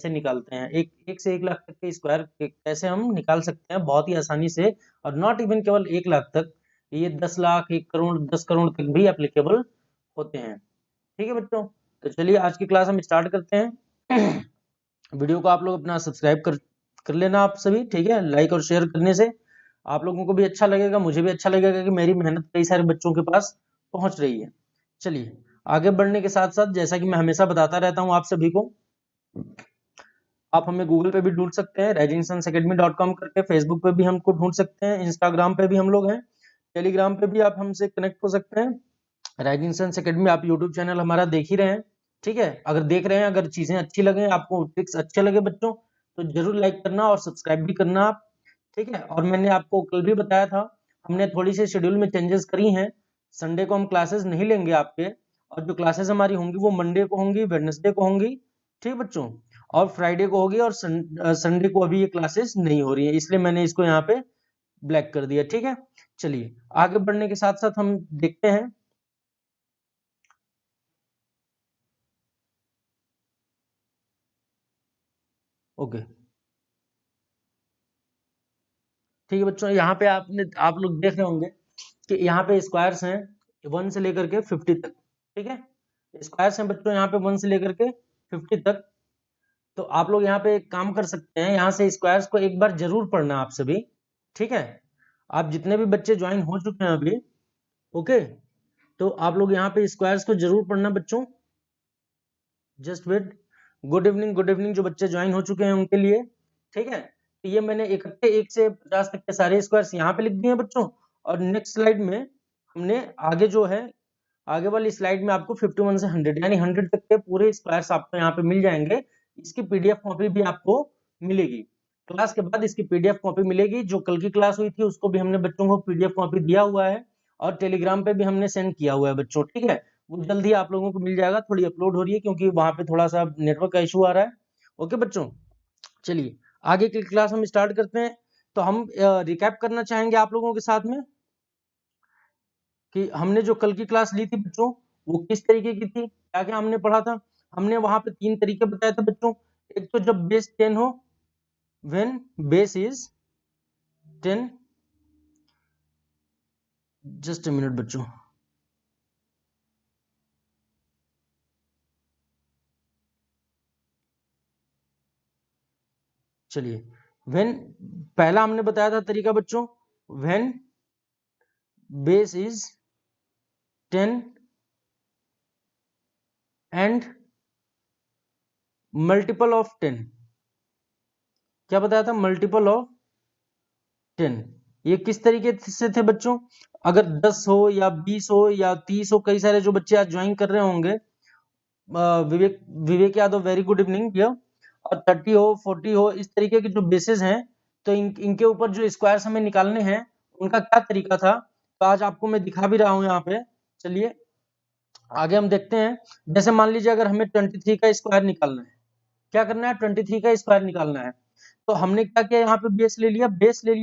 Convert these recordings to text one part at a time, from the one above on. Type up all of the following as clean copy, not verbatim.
कैसे निकालते हैं, एक से 1 लाख तक के स्क्वायर कैसे हम निकाल सकते हैं बहुत ही आसानी से, और नॉट इवन केवल 1 लाख तक, ये 10 लाख, 1 करोड़, 10 करोड़ तक भी एप्लीकेबल होते हैं। ठीक है बच्चों, तो चलिए आज की क्लास हम स्टार्ट करते हैं। वीडियो को आप लोग अपना सब्सक्राइब कर लेना आप सभी, ठीक है। लाइक और शेयर करने से आप लोगों को भी अच्छा लगेगा, मुझे भी अच्छा लगेगा कि मेरी मेहनत कई सारे बच्चों के पास पहुंच रही है। चलिए आगे बढ़ने के साथ साथ, जैसा कि मैं हमेशा बताता रहता हूं आप सभी को, आप हमें गूगल पे भी ढूंढ सकते हैं rajinsansacademy.com करके, फेसबुक पे भी हमको ढूंढ सकते हैं, इंस्टाग्राम पे भी हम लोग हैं, टेलीग्राम पे भी आप हमसे कनेक्ट हो सकते हैं। राइजिंग सन्स एकेडमी, आप यूट्यूब चैनल हमारा देख ही रहे हैं, ठीक है। अगर देख रहे हैं, अगर चीजें अच्छी लगे, आपको ट्रिक्स अच्छे लगे बच्चों, तो जरूर लाइक करना और सब्सक्राइब भी करना आप, ठीक है। और मैंने आपको कल भी बताया था, हमने थोड़ी सी शेड्यूल में चेंजेस करी हैं। संडे को हम क्लासेस नहीं लेंगे आपके, और जो क्लासेस हमारी होंगी वो मंडे को होंगी, वेडनेसडे को होंगी, ठीक है बच्चों, और फ्राइडे को होगी, और संडे को अभी ये क्लासेस नहीं हो रही है, इसलिए मैंने इसको यहाँ पे ब्लैक कर दिया, ठीक है। चलिए आगे बढ़ने के साथ साथ हम देखते हैं, ओके ठीक है बच्चों, यहाँ पे आप लोग देख रहे होंगे कि यहाँ पे स्क्वायर्स हैं 1 से लेकर के 50 तक, ठीक है। स्क्वायर्स हैं बच्चों यहाँ पे 1 से लेकर के 50 तक। तो आप लोग यहाँ पे एक काम कर सकते हैं, यहाँ से स्क्वायर्स को एक बार जरूर पढ़ना आप सभी, ठीक है। आप जितने भी बच्चे ज्वाइन हो चुके हैं अभी, ओके, तो आप लोग यहाँ पे स्क्वायर्स को जरूर पढ़ना बच्चों। जस्ट वेट, गुड इवनिंग जो बच्चे ज्वाइन हो चुके हैं उनके लिए, ठीक है। तो ये मैंने इकट्ठे 1 से 50 तक के सारे स्क्वायर्स यहाँ पे लिख दिए हैं बच्चों, और नेक्स्ट स्लाइड में हमने आगे जो है, आगे वाली स्लाइड में आपको 51 से 100 यानी 100 तक के पूरे स्क्वायर्स आपको यहाँ पे मिल जाएंगे। इसकी पीडीएफ कॉपी भी आपको मिलेगी, क्लास के बाद इसकी पीडीएफ कॉपी मिलेगी। जो कल की क्लास हुई थी उसको भी हमने बच्चों को पीडीएफ कॉपी दिया हुआ है, और टेलीग्राम पे भी हमने सेंड किया हुआ है बच्चों, ठीक है। वो जल्द ही आप लोगों को मिल जाएगा, थोड़ी अपलोड हो रही है क्योंकि वहां पे थोड़ा सा नेटवर्क का इशू आ रहा है, ओके बच्चों। चलिए आगे की क्लास हम स्टार्ट करते हैं। तो हम रिकैप करना चाहेंगे आप लोगों के साथ में कि हमने जो कल की क्लास ली थी बच्चों, वो किस तरीके की थी, क्या क्या हमने पढ़ा था। हमने वहां पे 3 तरीके बताए थे बच्चों। एक तो जब बेस 10 हो, when base is 10, just a minute बच्चों, चलिए व्हेन, पहला हमने बताया था तरीका बच्चों, when base is 10 and multiple of 10। क्या बताया था, मल्टीपल ऑफ 10। ये किस तरीके से थे बच्चों, अगर 10 हो या 20 हो या 30 हो, कई सारे जो बच्चे आज ज्वाइन कर रहे होंगे, विवेक विवेक यादव, वेरी गुड इवनिंग भैया, और 30 हो, 40 हो, इस तरीके के जो बेसिस हैं, तो इनके ऊपर जो स्क्वायर्स हमें निकालने हैं, उनका क्या तरीका था, तो आज आपको मैं दिखा भी रहा हूं यहाँ पे। चलिए आगे हम देखते हैं। जैसे मान लीजिए अगर हमें 23 का स्क्वायर निकालना है, क्या करना है, 23 का स्क्वायर निकालना है, तो हमने क्या किया, यहाँ पे बेस ले लिया,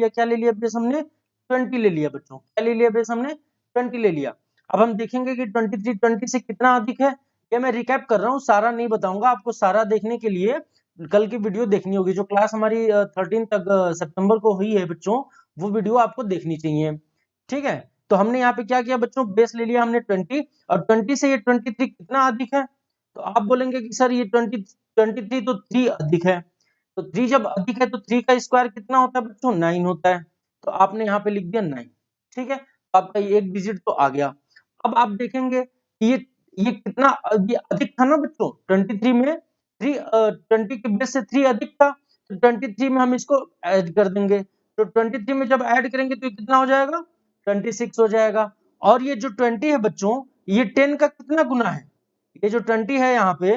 क्या ले लिया बेस हमने, 20 ले लिया बच्चों, क्या ले लिया बेस हमने, 20 ले लिया। अब हम देखेंगे कि 23 20 से कितना अधिक है। ये मैं रिकैप कर रहा हूँ, सारा नहीं बताऊंगा आपको, सारा देखने के लिए कल की वीडियो देखनी होगी, जो क्लास हमारी 13 तक सितंबर को हुई है बच्चों, वो वीडियो आपको देखनी चाहिए, ठीक है। तो हमने यहाँ पे क्या किया बच्चों, बेस ले लिया हमने 20, और 20 से ये 23 कितना अधिक है, तो आप बोलेंगे कि सर ये 23 तो 3 अधिक है, तो 3 जब अधिक है तो 3 का स्क्वायर कितना होता है बच्चों, 9 होता है, तो आपने यहाँ पे लिख दिया 9, ठीक है। तो आपका ये एक डिजिट तो आ गया। अब आप देखेंगे कि ये कितना, ये अधिक था ना बच्चों, 23 में 3, 20 के बेस से 3 अधिक था, तो 23 में हम इसको ऐड कर देंगे, तो 23 में जब ऐड करेंगे तो ये कितना हो जाएगा, 26 हो जाएगा। और ये जो 20 है बच्चों, ये 10 का कितना गुना है, ये जो 20 है यहाँ पे,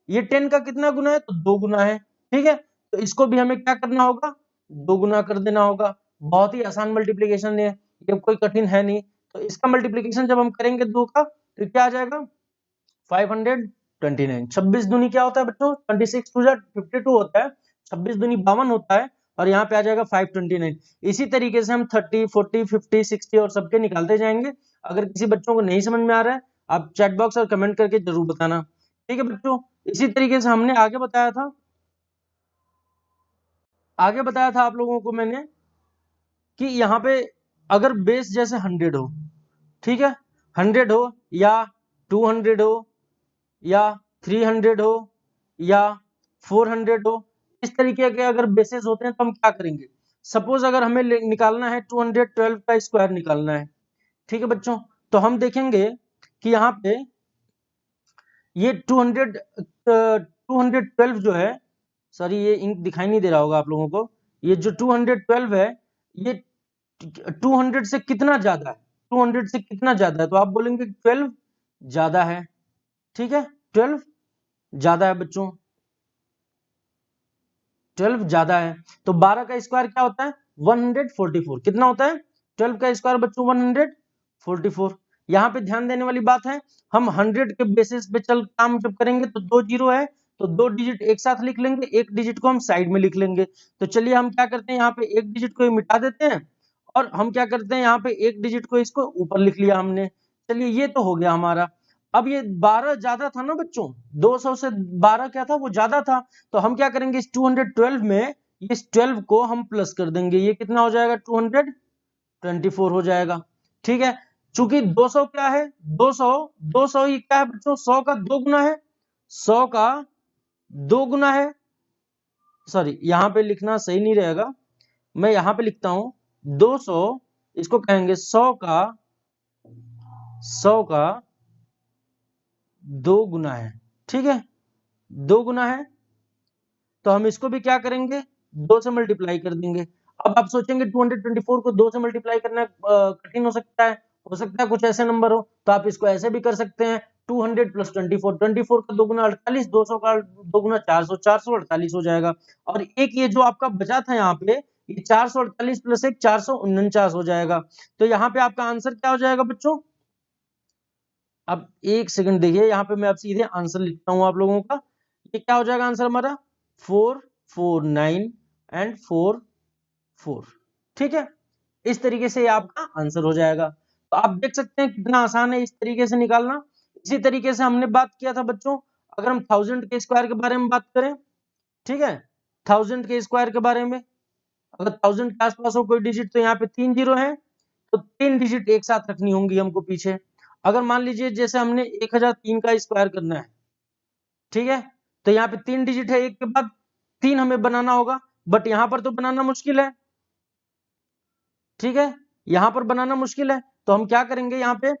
ये 10 का कितना गुना है, तो 2 गुना है, ठीक है। तो इसको भी हमें क्या करना होगा, 2 गुना कर देना होगा। बहुत ही आसान मल्टीप्लीकेशन है, ये कोई कठिन है नहीं। तो इसका मल्टीप्लीकेशन जब हम करेंगे 2 का, तो क्या आ जाएगा, 529। 26 दूनी क्या होता है बच्चों, 26 टू 52 होता है, 26 दूनी 52 होता है, और यहाँ पे आ जाएगा 529। इसी तरीके से हम 30 40 50 60 और सबके निकालते जाएंगे। अगर किसी बच्चों को नहीं समझ में आ रहा है, आप चैट बॉक्स और कमेंट करके जरूर बताना, ठीक है बच्चों। इसी तरीके से हमने आगे बताया था आगे बताया था आप लोगों को मैंने कि यहाँ पे अगर बेस जैसे 100 हो, ठीक है, 100 हो या 200 हो या 300 हो या 400 हो, इस तरीके के अगर बेसिस होते हैं तो हम क्या करेंगे। सपोज अगर हमें निकालना है 212 का स्क्वायर निकालना है, ठीक है बच्चों, तो हम देखेंगे कि यहाँ पे ये 212 जो है, सॉरी ये इंक दिखाई नहीं दे रहा होगा आप लोगों को, ये जो 212 है ये 200 से कितना ज्यादा है, 200 से कितना ज्यादा है, तो आप बोलेंगे 12 ज्यादा है, ठीक है, 12 ज्यादा है बच्चों, 12 ज्यादा है। तो 12 का स्क्वायर क्या होता है 144, कितना होता है 12 का स्क्वायर बच्चों 144। यहाँ पे ध्यान देने वाली बात है, हम 100 के बेसिस पे चल काम जब करेंगे तो 2 जीरो है, तो 2 डिजिट एक साथ लिख लेंगे, एक डिजिट को हम साइड में लिख लेंगे। तो चलिए हम क्या करते हैं, यहाँ पे एक डिजिट को मिटा देते हैं और हम क्या करते हैं, यहाँ पे एक डिजिट को इसको ऊपर लिख लिया हमने। चलिए ये तो हो गया हमारा। अब ये 12 ज्यादा था ना बच्चों, 200 से 12 क्या था वो ज्यादा था, तो हम क्या करेंगे इस 212 में इस 12 को हम प्लस कर देंगे, ये कितना हो जाएगा 224 हो जाएगा, ठीक है। चूंकि 200 क्या है 200, 200 ही क्या है बच्चों 100 का 2 गुना है, 100 का 2 गुना है, सॉरी यहाँ पे लिखना सही नहीं रहेगा, मैं यहाँ पे लिखता हूं 200, इसको कहेंगे 100 का 2 गुना है, ठीक है, 2 गुना है, तो हम इसको भी क्या करेंगे 2 से मल्टीप्लाई कर देंगे। अब आप सोचेंगे 224 को 2 से मल्टीप्लाई करना कठिन हो सकता है कुछ ऐसे नंबर हो, तो आप इसको ऐसे भी कर सकते हैं 200 प्लस 24, 24 का 2 गुना 48, 200 का 2 गुना 400, 448 हो जाएगा। और एक ये जो आपका बचा था यहाँ पे, ये 448 प्लस 1 449 हो जाएगा। तो यहाँ पे आपका आंसर क्या हो जाएगा बच्चों, अब एक सेकंड देखिए, यहाँ पे मैं अब सीधे आंसर लिखता हूँ आप लोगों का, ये क्या हो जाएगा आंसर हमारा 449 एंड 44, ठीक है, इस तरीके से ये आपका आंसर हो जाएगा। तो आप देख सकते हैं कितना आसान है इस तरीके से निकालना। इसी तरीके से हमने बात किया था बच्चों, अगर हम 1000 के स्क्वायर के बारे में बात करें, ठीक है, 1000 के स्क्वायर के बारे में, अगर 1000 के आसपास हो कोई डिजिट तो यहाँ पे 3 जीरो है, तो 3 डिजिट एक साथ रखनी होंगी हमको पीछे। अगर मान लीजिए जैसे हमने 1003 का स्क्वायर करना है, ठीक है, तो यहाँ पे 3 डिजिट है, एक के बाद 3 हमें बनाना होगा, बट यहाँ पर तो बनाना मुश्किल है, ठीक है, यहाँ पर बनाना मुश्किल है, तो हम क्या करेंगे, यहाँ पे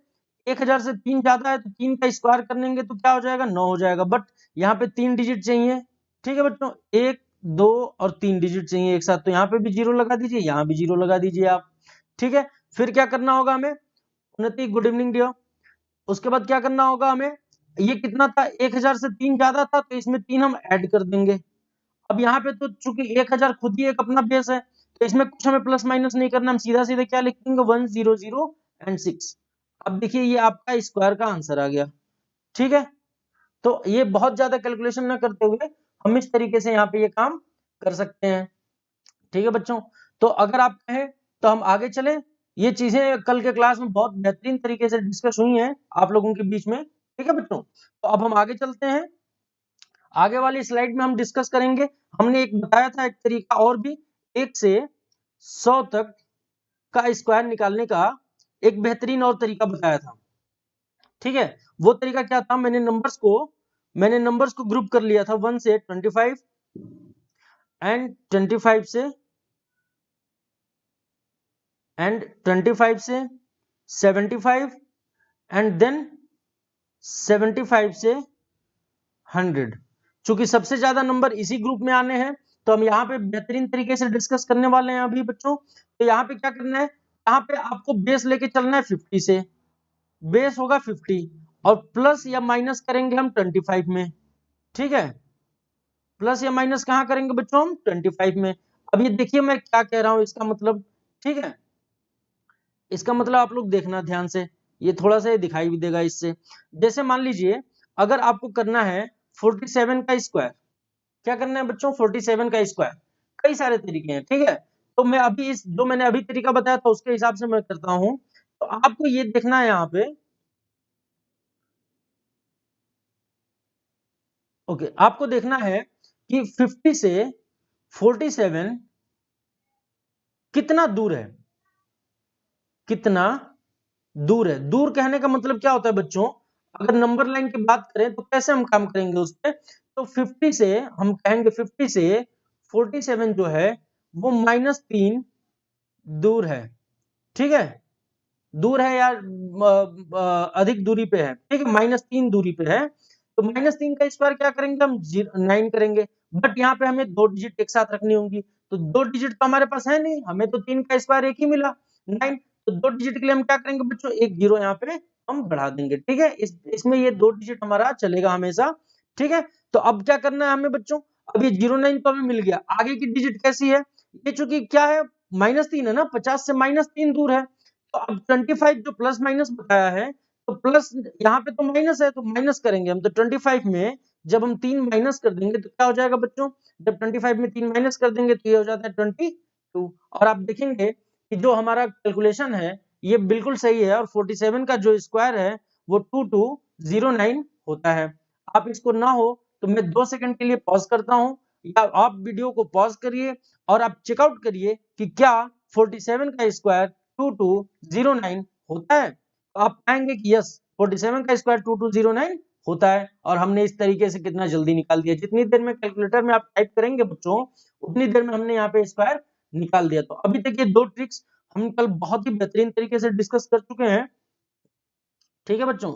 1000 से 3 ज्यादा है तो 3 का स्क्वायर करनेंगे तो क्या हो जाएगा 9 हो जाएगा, बट यहाँ पे 3 डिजिट चाहिए, ठीक है बच्चों, 1 2 और 3 डिजिट चाहिए एक साथ, तो यहाँ पे भी जीरो लगा दीजिए, यहाँ भी जीरो लगा दीजिए आप, ठीक है। फिर क्या करना होगा हमें, उन्नति गुड इवनिंग डियर, उसके बाद क्या करना होगा हमें, ये कितना था 1000 से 3 ज्यादा था तो इसमें 3 हम ऐड कर देंगे। अब यहाँ पे तो चूंकि 1000 खुद ही एक अपना बेस है, तो इसमें कुछ हमें प्लस माइनस नहीं करना, हम सीधा सीधा क्या लिख देंगे 100 एंड 6। अब देखिए ये आपका स्क्वायर का आंसर आ गया, ठीक है। तो ये बहुत ज्यादा कैलकुलेशन ना करते हुए हम इस तरीके से यहाँ पे ये काम कर सकते हैं, ठीक है बच्चों। तो अगर आप कहें तो हम आगे चले, ये चीजें कल के क्लास में बहुत बेहतरीन तरीके से डिस्कस हुई हैं आप लोगों के बीच में, ठीक है बच्चों। तो अब हम आगे चलते हैं, आगे वाली स्लाइड में हम डिस्कस करेंगे, हमने एक बताया था एक तरीका और भी, 1 से 100 तक का स्क्वायर निकालने का एक बेहतरीन और तरीका बताया था, ठीक है। वो तरीका क्या था, मैंने नंबर्स को ग्रुप कर लिया था 1 से 25 एंड 25 से 75 एंड देन 75 से 100। चूंकि सबसे ज्यादा नंबर इसी ग्रुप में आने हैं तो हम यहाँ पे बेहतरीन तरीके से डिस्कस करने वाले हैं अभी बच्चों। तो यहाँ पे क्या करना है, यहाँ पे आपको बेस लेके चलना है 50 से, बेस होगा 50 और प्लस या माइनस करेंगे हम 25 में, ठीक है, प्लस या माइनस कहाँ करेंगे बच्चों हम 25 में। अब ये देखिए मैं क्या कह रहा हूँ इसका मतलब, ठीक है, इसका मतलब आप लोग देखना ध्यान से, ये थोड़ा सा दिखाई भी देगा इससे। जैसे मान लीजिए अगर आपको करना है 47 का स्क्वायर, क्या करना है बच्चों 47 का स्क्वायर, कई सारे तरीके हैं, ठीक है। तो मैं अभी इस जो मैंने अभी तरीका बताया था उसके हिसाब से मैं करता हूं, तो आपको ये देखना है यहाँ पे, ओके, आपको देखना है कि 50 से 47 कितना दूर है, कितना दूर है। दूर कहने का मतलब क्या होता है बच्चों, अगर नंबर लाइन की बात करें तो कैसे हम काम करेंगे उस पर, तो 50 से हम कहेंगे 50 से 47 जो है वो -3 दूर है, ठीक है, दूर है या अधिक दूरी पे है, ठीक है, -3 दूरी पे है। तो -3 का स्क्वायर क्या करेंगे हम, 9 करेंगे, बट यहाँ पे हमें 2 डिजिट एक साथ रखनी होंगी, तो 2 डिजिट तो हमारे पास है नहीं, हमें तो 3 का स्क्वायर एक ही मिला 9, तो 2 डिजिट के लिए हम क्या करेंगे बच्चों, एक जीरो यहाँ पे हम बढ़ा देंगे, ठीक है, इसमें ये 2 डिजिट हमारा चलेगा हमेशा, ठीक है। तो अब क्या करना है हमें बच्चों, अब ये 09 तो हमें मिल गया, आगे की डिजिट कैसी है, ये चूंकि क्या है -3 है ना, 50 से -3 दूर है, तो अब 25 जो प्लस माइनस बताया है, तो प्लस यहाँ पे तो माइनस है तो माइनस करेंगे हम, तो 25 में जब हम 3 माइनस कर देंगे तो क्या हो जाएगा बच्चों, जब 25 में 3 माइनस कर देंगे तो ये हो जाता है 22, और आप देखेंगे कि जो हमारा कैलकुलेशन है ये बिल्कुल सही है, और 47 का जो स्क्वायर है वो 2209 होता है। आप इसको ना हो तो मैं 2 सेकंड के लिए पॉज करता हूं, या आप वीडियो को पॉज करिए और आप चेकआउट करिए कि क्या 47 का स्क्वायर 2209 होता है। तो आप पाएंगे कि यस 47 का स्क्वायर 2209 होता है, और हमने इस तरीके से कितना जल्दी निकाल दिया, जितनी देर में कैलकुलेटर में आप टाइप करेंगे बच्चों उतनी देर में हमने यहाँ पे स्क्वायर निकाल दिया। तो अभी तक ये 2 ट्रिक्स हम कल बहुत ही बेहतरीन तरीके से डिस्कस कर चुके हैं, ठीक है बच्चों।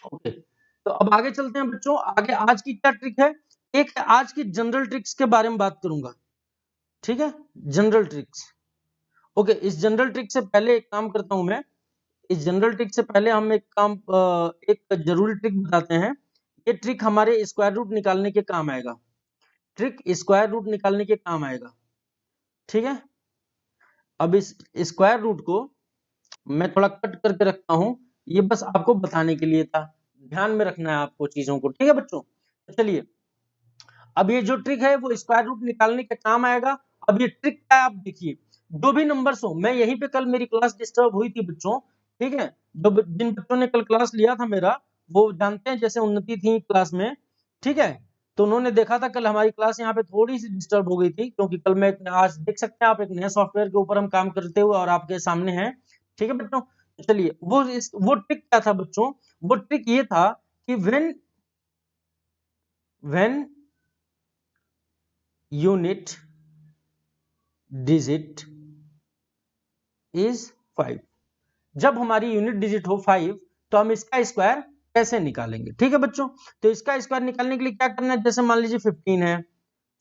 ओके, तो अब आगे चलते हैं बच्चों, आगे आज की क्या ट्रिक है, एक है आज की जनरल ट्रिक्स के बारे में बात करूंगा, ठीक है, जनरल ट्रिक्स। ओके, इस जनरल ट्रिक से पहले एक काम करता हूं मैं, इस जनरल ट्रिक से पहले हम एक जरूरी ट्रिक बताते हैं, ये ट्रिक हमारे स्क्वायर रूट निकालने के काम आएगा, ट्रिक स्क्वायर रूट निकालने के काम आएगा, ठीक है। अब इस स्क्वायर रूट को मैं थोड़ा कट करके रखता हूं, ये बस आपको बताने के लिए था, ध्यान में रखना है आपको चीजों को, ठीक है बच्चों। चलिए, अब ये जो ट्रिक है वो स्क्वायर रूट निकालने के काम आएगा। अब ये ट्रिक क्या है आप देखिए, जो भी नंबर्स हो, मैं यहीं पे कल मेरी क्लास डिस्टर्ब हुई थी बच्चों, ठीक है, जिन बच्चों ने कल क्लास लिया था मेरा वो जानते हैं, जैसे उन्नति थी क्लास में, ठीक है, तो उन्होंने देखा था कल हमारी क्लास यहाँ पे थोड़ी सी डिस्टर्ब हो गई थी, क्योंकि कल मैं आज देख सकते हैं आप एक नए सॉफ्टवेयर के ऊपर हम काम करते हुए और आपके सामने हैं, ठीक है बच्चों। चलिए, वो ट्रिक क्या था बच्चों, वो ट्रिक ये था कि व्हेन यूनिट डिजिट इज 5, जब हमारी यूनिट डिजिट हो 5 तो हम इसका स्क्वायर कैसे निकालेंगे, ठीक है बच्चों। तो इसका स्क्वायर निकालने के लिए क्या करना है, जैसे मान लीजिए 15 है,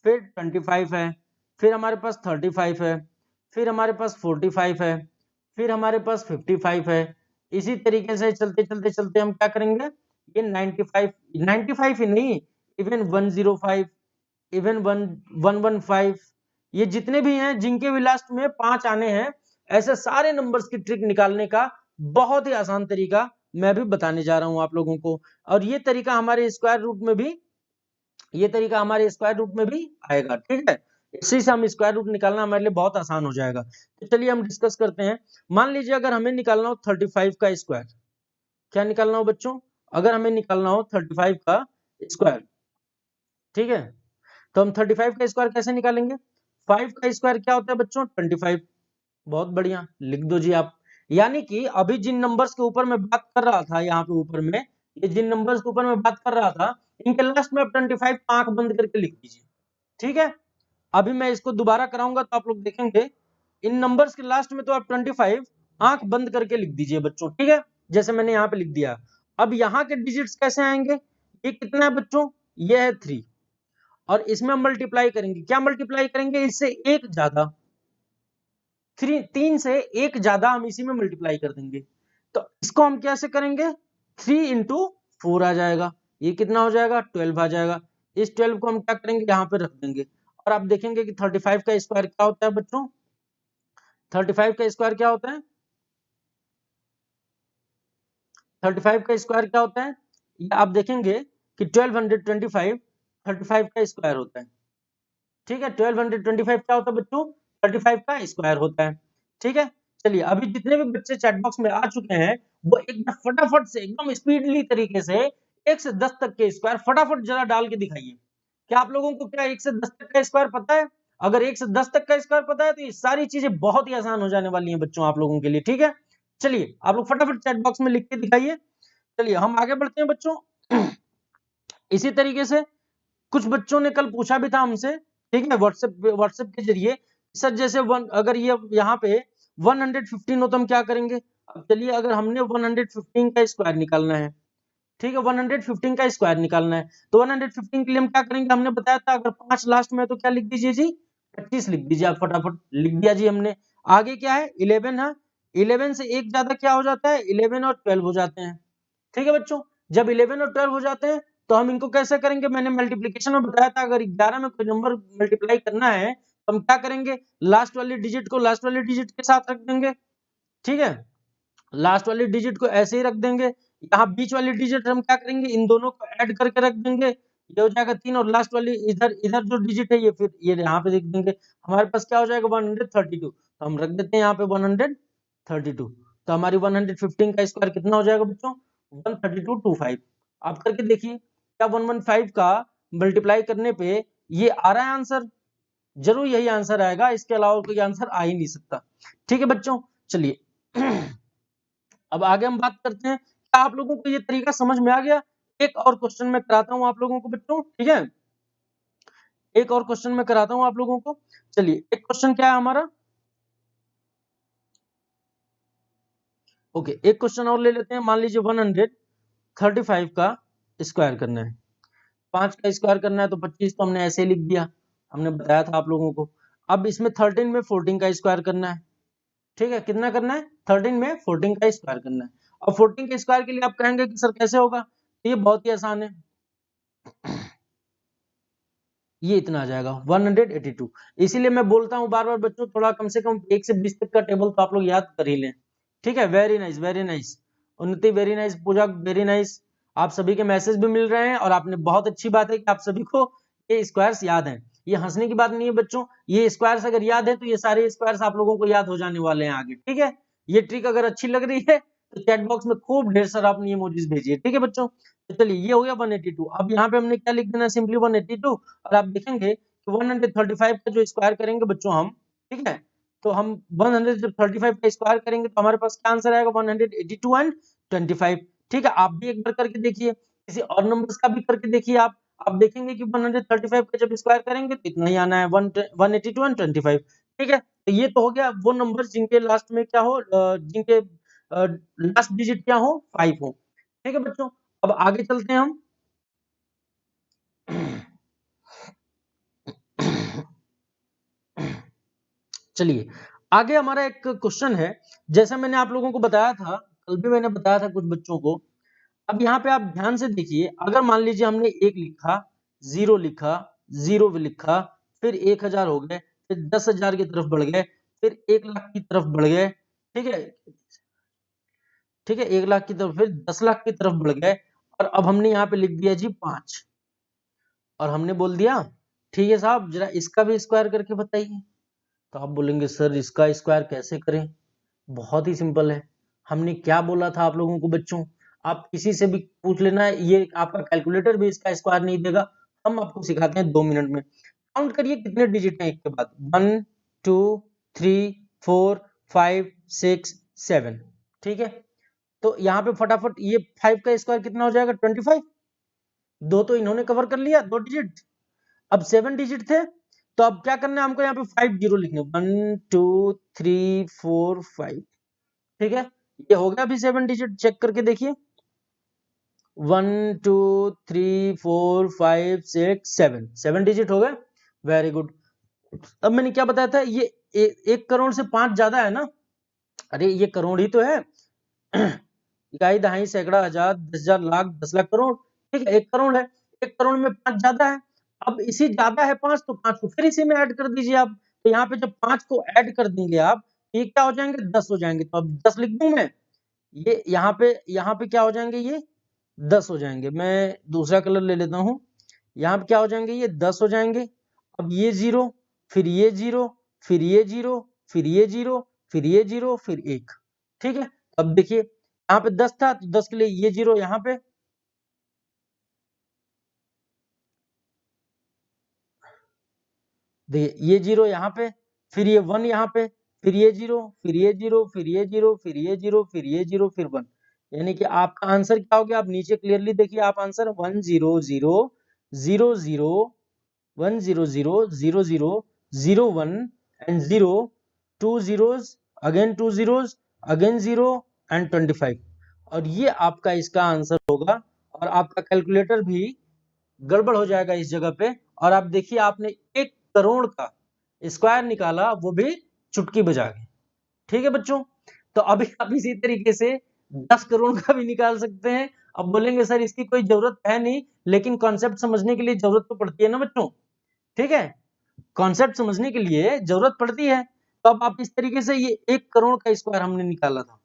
फिर 25 है, फिर हमारे पास 35 है, फिर हमारे पास 45 है, फिर हमारे पास 55 है, इसी तरीके से चलते चलते चलते हम क्या करेंगे, ये 95 ही नहीं, इवन 105, इवन 115, ये जितने भी हैं जिनके भी लास्ट में 5 आने हैं, ऐसे सारे नंबर्स की ट्रिक निकालने का बहुत ही आसान तरीका मैं भी बताने जा रहा हूं आप लोगों को, और ये तरीका हमारे स्क्वायर रूट में भी, ये तरीका हमारे स्क्वायर रूट में भी आएगा, ठीक है, इसी से हम स्क्वायर रूट निकालना हमारे लिए बहुत आसान हो जाएगा। तो चलिए हम डिस्कस करते हैं। मान लीजिए अगर हमें निकालना हो 35 का स्क्वायर, क्या निकालना हो बच्चों, अगर हमें निकालना हो 35 का स्क्वायर, ठीक है, तो हम 35 का स्क्वायर कैसे निकालेंगे, 5 का स्क्वायर क्या होता है बच्चों 25, बहुत बढ़िया, लिख दो जी आप। यानी कि अभी जिन नंबर्स के ऊपर मैं बात कर रहा था, यहाँ पे ऊपर में ये जिन नंबर्स के ऊपर मैं बात कर रहा था, इनके लास्ट में आप 25 आंख बंद करके लिख दीजिए, ठीक है। अभी मैं इसको दोबारा कराऊंगा तो आप लोग देखेंगे इन नंबर्स के लास्ट में तो आप 25 आंख बंद करके लिख दीजिए बच्चों, ठीक है, जैसे मैंने यहाँ पे लिख दिया। अब यहाँ के डिजिट्स कैसे आएंगे, ये कितना है बच्चों, ये है 3, और इसमें हम मल्टीप्लाई करेंगे, क्या मल्टीप्लाई करेंगे, इससे एक ज्यादा, 3 से एक ज्यादा हम इसी में मल्टीप्लाई कर देंगे। तो इसको हम कैसे करेंगे, 3 इंटू 4 आ जाएगा, ये कितना हो जाएगा 12 आ जाएगा। इस 12 को हम क्या करेंगे यहाँ पे रख देंगे, और आप देखेंगे कि 35 का स्क्वायर क्या होता है बच्चों, 35 का स्क्वायर क्या होता है, 35 का स्क्वायर क्या होता है, आप देखेंगे कि 1225 35 का स्क्वायर होता है, ठीक है, 1225 क्या होता है बच्चों, 35 का स्क्वायर होता है, ठीक है। चलिए, अभी जितने भी बच्चे चैट बॉक्स में आ चुके हैं वो एक बार फटाफट से एकदम स्पीडली तरीके से 1 से 10 तक के स्क्वायर फटाफट जरा डाल के दिखाइए, क्या आप लोगों को क्या 1 से 10 तक का स्क्वायर पता है? अगर 1 से 10 तक का स्क्वायर पता है तो ये सारी चीजें बहुत ही आसान हो जाने वाली हैं बच्चों आप लोगों के लिए, ठीक है। चलिए आप लोग फटाफट चैट बॉक्स में लिख के दिखाइए। चलिए हम आगे बढ़ते हैं बच्चों। इसी तरीके से कुछ बच्चों ने कल पूछा भी था हमसे, ठीक है, व्हाट्सएप के जरिए, सर जैसे अगर ये यहाँ पे 115 हो तो हम क्या करेंगे। अब चलिए अगर हमने 115 का स्क्वायर निकालना है, ठीक है, 115 का स्क्वायर निकालना है, तो 115 के लिए हम क्या करेंगे, हमने बताया था अगर 5 लास्ट में तो क्या लिख दीजिए जी, 25 लिख दीजिए। आप फटाफट लिख दिया जी हमने। आगे क्या है, 11 है, 11 से एक ज्यादा क्या हो जाता है, 11 और 12 हो जाते हैं, ठीक है बच्चों। जब 11 और 12 हो जाते हैं तो हम इनको कैसे करेंगे, मैंने मल्टीप्लीकेशन में बताया था, अगर 11 में कोई नंबर मल्टीप्लाई करना है तो हम क्या करेंगे, लास्ट वाली डिजिट को लास्ट वाली डिजिट के साथ रख देंगे, ठीक है, लास्ट वाली डिजिट को ऐसे ही रख देंगे। यहाँ बीच वाली डिजिट हम क्या करेंगे, इन दोनों को ऐड करके रख देंगे, ये हो जाएगा 3, और लास्ट वाली इधर इधर जो डिजिट है ये फिर ये यहाँ पे लिख देंगे। हमारे पास क्या हो जाएगा 132, तो हम रख देते हैं यहाँ पे 132। तो हमारी 115 का स्क्वायर कितना हो जाएगा बच्चों, 13225। आप करके देखिए क्या 115 का मल्टीप्लाई करने पे ये आ रहा है आंसर, जरूर यही आंसर आएगा, इसके अलावा कोई आंसर आ ही नहीं सकता, ठीक है बच्चों। चलिए अब आगे हम बात करते हैं, क्या आप लोगों को ये तरीका समझ में आ गया। एक और क्वेश्चन मैं कराता हूं आप लोगों को बच्चों, ठीक है, एक और क्वेश्चन मैं कराता हूं आप लोगों को। चलिए एक क्वेश्चन क्या है हमारा, ओके, एक क्वेश्चन और ले लेते हैं। मान लीजिए 135 का स्क्वायर करना है, 5 का स्क्वायर करना है, तो 25 तो हमने ऐसे ही लिख दिया, हमने बताया था आप लोगों को। अब इसमें 13 में 14 का स्क्वायर करना है, ठीक है, कितना करना है, 13 में 14 का स्क्वायर करना है। और 14 के स्क्वायर के लिए आप कहेंगे कि सर कैसे होगा, तो ये बहुत ही आसान है, ये इतना आ जाएगा 182। इसीलिए मैं बोलता हूँ बार बार बच्चों, थोड़ा कम से कम 1 से 20 तक का टेबल तो आप लोग याद कर ही लें, ठीक है। वेरी नाइस, वेरी नाइस उन्नति, वेरी नाइस पूजा, वेरी नाइस। आप सभी के मैसेज भी मिल रहे हैं, और आपने बहुत अच्छी बात है कि आप सभी को ये स्क्वायर्स याद हैं। ये हंसने की बात नहीं है बच्चों, ये स्क्वायर्स अगर याद है तो ये सारे स्क्वायर्स आप लोगों को याद हो जाने वाले हैं आगे, ठीक है। ये ट्रिक अगर अच्छी लग रही है तो चैट बॉक्स में खूब ढेर सारा अपनी इमोजीज भेजिए, ठीक है बच्चों। तो चलिए ये हो गया 182। अब यहाँ पे हमने क्या लिख देना, सिंपली 182। और आप देखेंगे कि 135 का जो स्क्वायर करेंगे बच्चों हम, ठीक है, तो हम 135 का स्क्वायर करेंगे तो हमारे पास क्या आंसर आएगा, 182 एंड 25, ठीक है। आप भी एक बार करके देखिए, किसी और नंबर्स का भी करके देखिए। आप देखेंगे कि 135 का जब स्क्वायर करेंगे तो इतना ही आना है, 182 एंड 25, ठीक है। तो ये तो हो गया वो नंबर जिनके लास्ट में क्या हो, जिनके लास्ट डिजिट क्या हो, 5 हो, ठीक है बच्चों। अब आगे चलते हैं हम। चलिए आगे हमारा एक क्वेश्चन है, जैसा मैंने आप लोगों को बताया था, कल भी मैंने बताया था कुछ बच्चों को। अब यहाँ पे आप ध्यान से देखिए, अगर मान लीजिए हमने 1 लिखा, 0 लिखा, 0 भी लिखा, फिर 1000 हो गए, फिर 10,000 की तरफ बढ़ गए, फिर 1 लाख की तरफ बढ़ गए, ठीक है, ठीक है, 1 लाख की तरफ, फिर 10 लाख की तरफ बढ़ गए, और अब हमने यहाँ पे लिख दिया जी 5, और हमने बोल दिया ठीक है साहब जरा इसका भी स्क्वायर करके बताइए। तो आप बोलेंगे सर इसका स्क्वायर कैसे करें, बहुत ही सिंपल है। हमने क्या बोला था आप लोगों को बच्चों, आप किसी से भी पूछ लेना, ये आपका कैलकुलेटर भी इसका स्क्वायर नहीं देगा, हम आपको सिखाते हैं 2 मिनट में। काउंट करिए कितने डिजिट हैं एक के बाद, 1 2 3 4 5 6 7, ठीक है। तो यहाँ पे फटाफट ये 5 का स्क्वायर कितना हो जाएगा, 25। दो तो इन्होंने कवर कर लिया, 2 डिजिट। अब 7 डिजिट थे, तो अब क्या करना है हमको, यहाँ पे 5 जीरो लिखने, 1 2 3 4 5, ठीक है। ये हो गया अभी 7 डिजिट, चेक करके देखिए, 1 2 3 4 5 6 7, 7 डिजिट हो गए, वेरी गुड। अब मैंने क्या बताया था, ये 1 करोड़ से 5 ज्यादा है ना, अरे ये करोड़ ही तो है। इकाई दहाई सैकड़ा हजार 10,000 लाख 10 लाख करोड़, ठीक है, 1 करोड़ है, 1 करोड़ में 5 ज्यादा है। अब इसी ज्यादा है 5, तो 5 को फिर इसी में ऐड कर दीजिए आप। तो यहाँ पे जब 5 को ऐड कर देंगे आप, ये क्या हो जाएंगे, 10 हो जाएंगे। तो अब 10 लिख दूं मैं, ये यहाँ पे क्या हो जाएंगे, ये 10 हो जाएंगे। मैं दूसरा कलर ले लेता हूँ, यहाँ पे क्या हो जाएंगे, ये 10 हो जाएंगे। अब ये 0, फिर ये 0, फिर ये 0, फिर ये 0, फिर ये 0, फिर 1, ठीक है। अब देखिए यहाँ पे 10 था, तो 10 के लिए ये 0 यहाँ पे, देखिए ये 0 यहाँ पे, फिर ये 1 यहाँ पे, फिर ये 0, फिर ये 0, फिर ये 0, फिर ये 0, फिर ये 0, फिर 1। यानी कि आपका आंसर क्या हो गया? आप नीचे क्लियरली देखिए, आप answer 1 0 0 0 0 1 0 0 0 0 0 1 and 0 2 zeros again 2 zeros again 0 and 25, और ये आपका इसका आंसर होगा। और आपका कैलकुलेटर भी गड़बड़ हो जाएगा इस जगह पे। और आप देखिए आपने 1 करोड़ का स्क्वायर निकाला, वो भी चुटकी बजा के। ठीक है बच्चों, तो अभी आप इसी तरीके से 10 करोड़ का भी निकाल सकते हैं। अब बोलेंगे सर इसकी कोई जरूरत है नहीं, लेकिन कॉन्सेप्ट समझने के लिए जरूरत तो पड़ती है ना बच्चों। ठीक है, कॉन्सेप्ट समझने के लिए जरूरत पड़ती है। तो अब आप इस तरीके से ये 1 करोड़ का स्क्वायर हमने निकाला था।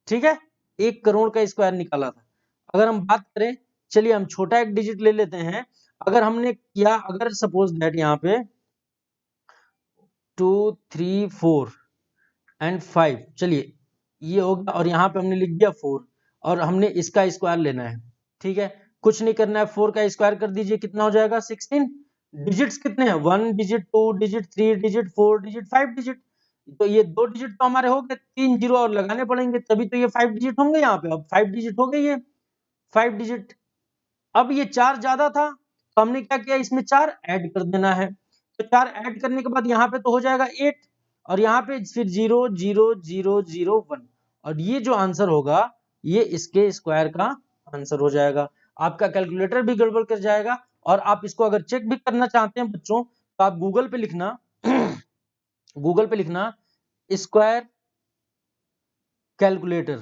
ठीक है, 1 करोड़ का स्क्वायर निकाला था। अगर हम बात करें, चलिए हम छोटा एक डिजिट ले लेते हैं। अगर हमने किया, अगर सपोज दैट यहाँ पे 2 3 4 एंड 5, चलिए ये हो गया, और यहाँ पे हमने लिख दिया 4, और हमने इसका स्क्वायर लेना है। ठीक है, कुछ नहीं करना है, 4 का स्क्वायर कर दीजिए, कितना हो जाएगा? 16। डिजिट्स कितने हैं? 1 digit, 2 digit, 3 digit, 4 digit, 5 digit. तो ये 2 डिजिट तो हमारे हो गए, 3 जीरो और लगाने पड़ेंगे, तभी तो ये 5 डिजिट होंगे यहाँ पे। अब 5 डिजिट हो गई ये 5 डिजिट। अब ये 4 ज्यादा था, तो हमने क्या किया, इसमें 4 ऐड कर देना है। तो 4 ऐड करने के बाद यहाँ पे तो हो जाएगा 8, और यहाँ पे फिर 0 0 0 0 1, और ये जो आंसर होगा ये इसके स्क्वायर का आंसर हो जाएगा। आपका कैलकुलेटर भी गड़बड़ कर जाएगा। और आप इसको अगर चेक भी करना चाहते हैं बच्चों, तो आप गूगल पे लिखना गूगल पे लिखना स्क्वायर कैलकुलेटर।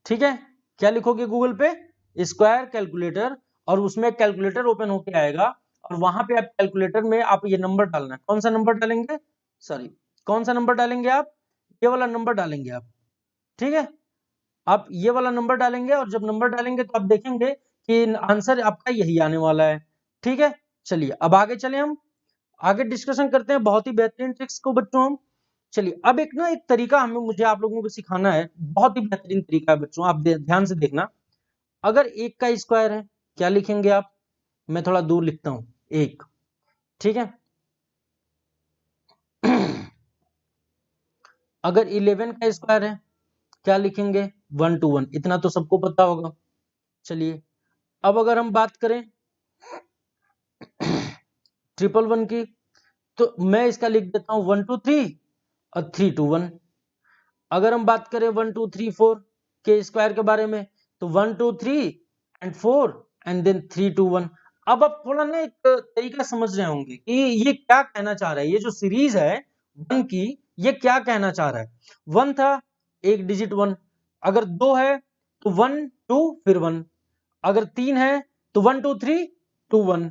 ठीक है, क्या लिखोगे गूगल पे? स्क्वायर कैलकुलेटर, और उसमें कैलकुलेटर ओपन होके आएगा, और वहां पे आप कैलकुलेटर में आप ये नंबर डालना है। कौन सा नंबर डालेंगे? सॉरी, कौन सा नंबर डालेंगे आप? ये वाला नंबर डालेंगे आप। ठीक है, आप ये वाला नंबर डालेंगे, और जब नंबर डालेंगे तो आप देखेंगे कि आंसर आपका यही आने वाला है। ठीक है, चलिए अब आगे चले, हम आगे डिस्कशन करते हैं बहुत ही बेहतरीन ट्रिक्स को बच्चों हम। चलिए अब एक ना एक तरीका हमें मुझे आप लोगों को सिखाना है, बहुत ही बेहतरीन तरीका है बच्चों, आप ध्यान से देखना। अगर 1 का स्क्वायर है, क्या लिखेंगे आप? मैं थोड़ा दूर लिखता हूं, 1। ठीक है अगर 11 का स्क्वायर है, क्या लिखेंगे? 1 to 1, इतना तो सबको पता होगा। चलिए अब अगर हम बात करें 111 की, तो मैं इसका लिख देता हूं 1 to 3 और 3 to 1। अगर हम बात करें 1 2 3 4 के स्क्वायर के बारे में, तो 1 2 3 एंड 4 एंड देन 3 2 1। अब आप थोड़ा ना एक तरीका समझ रहे होंगे कि ये क्या कहना चाह रहा है, ये जो सीरीज है 1 की, ये क्या कहना चाह रहा है। 1 था, एक डिजिट 1। अगर 2 है तो 1 2 फिर 1। अगर 3 है तो 1 2 3 2 1।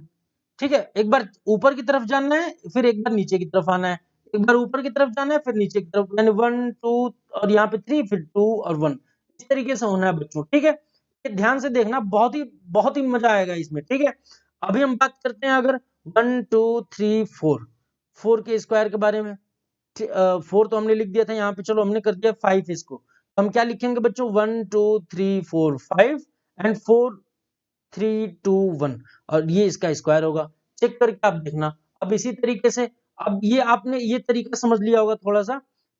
ठीक है, एक बार ऊपर की तरफ जाना है, फिर एक बार नीचे की तरफ आना है, एक बार ऊपर की तरफ जाना है, फिर नीचे की तरफ, यानी 1 2 और यहाँ पे 3, फिर 2 और 1, इस तरीके से होना है बच्चों। ठीक है, ये ध्यान से देखना, बहुत ही मजा आएगा इसमें। ठीक है, अभी हम बात करते हैं अगर 1 2 3 4 4 के स्क्वायर के बारे में। 4 तो हमने लिख दिया था यहाँ पे, चलो हमने कर दिया 5 इसको, तो हम क्या लिखेंगे बच्चों? 1 2 3 4 5 एंड 4 3 2 1, और ये इसका स्क्वायर होगा। चेक करके आप देखना। अब इसी तरीके से, अब ये आपने ये तरीका समझ लिया होगा थोड़ा सा।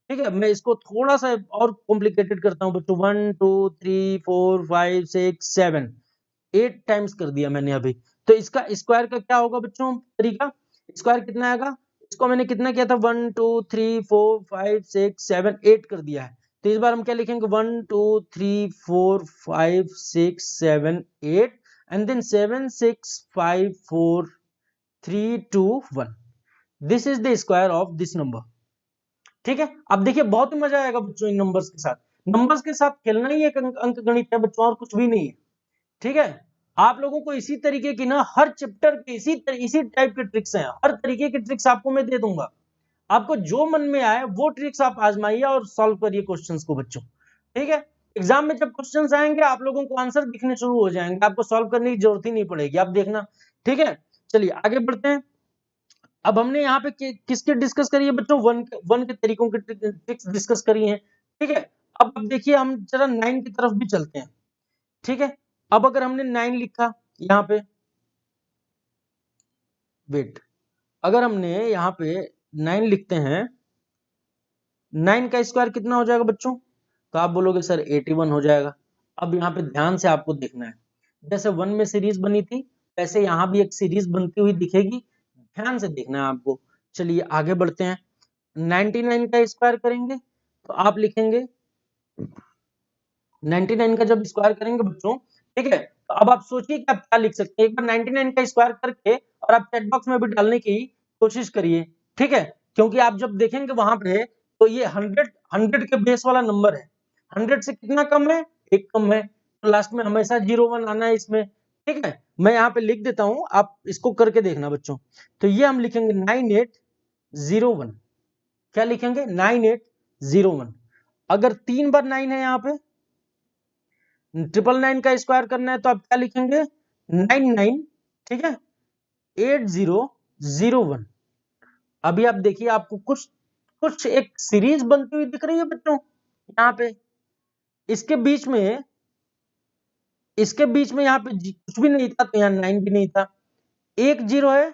ठीक है, मैं इसको थोड़ा सा और कॉम्प्लिकेटेड करता हूँ बच्चों। 1 2 3 4 5 6 7 8 टाइम्स कर दिया मैंने अभी। तो इसका स्क्वायर का क्या होगा बच्चों तरीका? स्क्वायर कितना आएगा? इसको मैंने कितना किया था? 1 2 3 4 5 6 7 8 कर दिया है। तो इस बार हम क्या लिखेंगे? 1 2 3 4 5 6 7 8 and then 7 6 5 4 3 2 1। this is the square of this number। ठीक है, अब देखिए बहुत ही मजा आएगा बच्चों इन नंबर्स के साथ। नंबर्स के साथ खेलना ही एक अंक गणित है बच्चों, और कुछ भी नहीं है। ठीक है, आप लोगों को इसी तरीके की ना हर चैप्टर के इसी टाइप के ट्रिक्स हैं, हर तरीके की ट्रिक्स आपको मैं दे दूंगा। आपको जो मन में आए वो ट्रिक्स आप आजमाइए और सॉल्व करिए क्वेश्चंस को बच्चों। ठीक है, एग्जाम में जब क्वेश्चंस आएंगे आप लोगों को आंसर दिखने शुरू हो जाएंगे, आपको सॉल्व करने की जरूरत ही नहीं पड़ेगी, आप देखना। ठीक है, चलिए आगे बढ़ते हैं। अब हमने यहाँ पे किसके डिस्कस करी है बच्चों? वन के तरीकों की ट्रिक्स डिस्कस करी है। ठीक है, अब देखिए हम जरा 9 की तरफ भी चलते हैं। ठीक है, अब अगर हमने 9 लिखा यहाँ पे, वेट, अगर हमने यहाँ पे 9 लिखते हैं, 9 का स्क्वायर कितना हो जाएगा बच्चों? तो आप बोलोगे सर 81 हो जाएगा। अब यहाँ पे ध्यान से आपको देखना है, जैसे 1 में सीरीज बनी थी वैसे यहाँ भी एक सीरीज बनती हुई दिखेगी, ध्यान से देखना है आपको। चलिए आगे बढ़ते हैं, 99 का स्क्वायर करेंगे तो आप लिखेंगे 99 का जब स्क्वायर करेंगे बच्चों, ठीक है, तो अब आप सोचिए कि आप क्या लिख सकते हैं। एक बार 99 का स्क्वायर करके और आप चैट बॉक्स में भी डालने की कोशिश करिए, ठीक है, क्योंकि आप जब देखेंगे वहां पे तो ये 100 के बेस वाला नंबर है, 100 से कितना कम है? एक कम है, तो लास्ट में हमेशा 01 आना है इसमें, ठीक है। मैं यहाँ पे लिख देता हूँ, आप इसको करके देखना बच्चों। तो ये हम लिखेंगे 9801, क्या लिखेंगे? 9801। अगर 3 बार 9 है यहाँ पे, 999 का स्क्वायर करना है तो आप क्या लिखेंगे? 99, ठीक है, 8001। अभी आप देखिए आपको कुछ कुछ एक सीरीज बनती हुई दिख रही है बच्चों यहाँ पे। इसके बीच में यहाँ पे कुछ भी नहीं था तो यहाँ 9 भी नहीं था। एक जीरो है,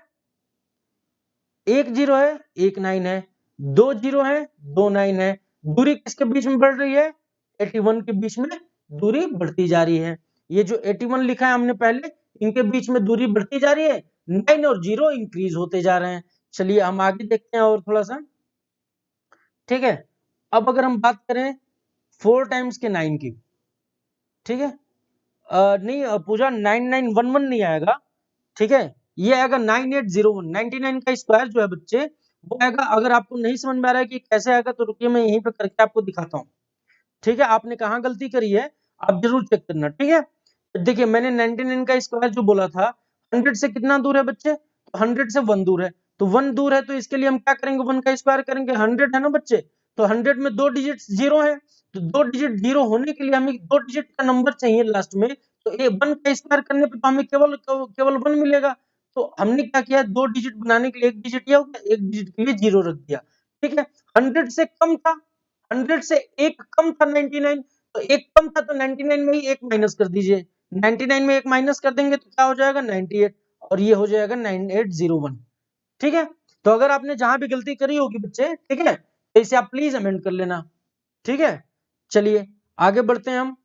एक 9 है, 2 0 है, 2 9 है। दूरी किसके बीच में बढ़ रही है? 81 के बीच में दूरी बढ़ती जा रही है। ये जो 81 लिखा है हमने पहले, इनके बीच में दूरी बढ़ती जा रही है, 9 और 0 इंक्रीज होते जा रहे हैं। चलिए हम आगे देखते हैं और थोड़ा सा, ठीक है। अब अगर हम बात करें 4 टाइम्स के 9 की, ठीक है, नहीं पूजा 9911 नहीं आएगा, ठीक है, ये आएगा 9801। 99 का स्क्वायर जो है बच्चे वो आएगा। अगर आपको नहीं समझ में आ रहा है कि कैसे आएगा तो रुकिए मैं यहीं पे करके आपको दिखाता हूँ, ठीक है। आपने कहाँ गलती करी है आप जरूर चेक करना, ठीक है। देखिए मैंने 99 का स्क्वायर जो बोला था, 100 से कितना दूर है बच्चे? तो 100 से 1 दूर है, तो 1 दूर है तो इसके लिए हम क्या करेंगे? 1 का स्क्वायर करेंगे, 100 है ना बच्चे, तो 100 में 2 डिजिट जीरो है, तो 2 डिजिट जीरो होने के लिए हमें 2 डिजिट का नंबर चाहिए लास्ट में, तो ये 1 का स्क्वायर करने पे तो हमें केवल 1 मिलेगा। तो हमने क्या किया? 2 डिजिट बनाने के लिए एक डिजिट किया होगा, एक डिजिट के लिए जीरो रख दिया, ठीक है। 100 से कम था, 100 से एक कम था 99, तो एक कम था तो 99 में ही एक माइनस कर दीजिए, 99 में एक माइनस कर देंगे तो क्या हो जाएगा? 98, और ये हो जाएगा 9801, ठीक है। तो अगर आपने जहां भी गलती करी होगी बच्चे, ठीक है, तो इसे आप प्लीज अमेंड कर लेना, ठीक है। चलिए आगे बढ़ते हैं हम।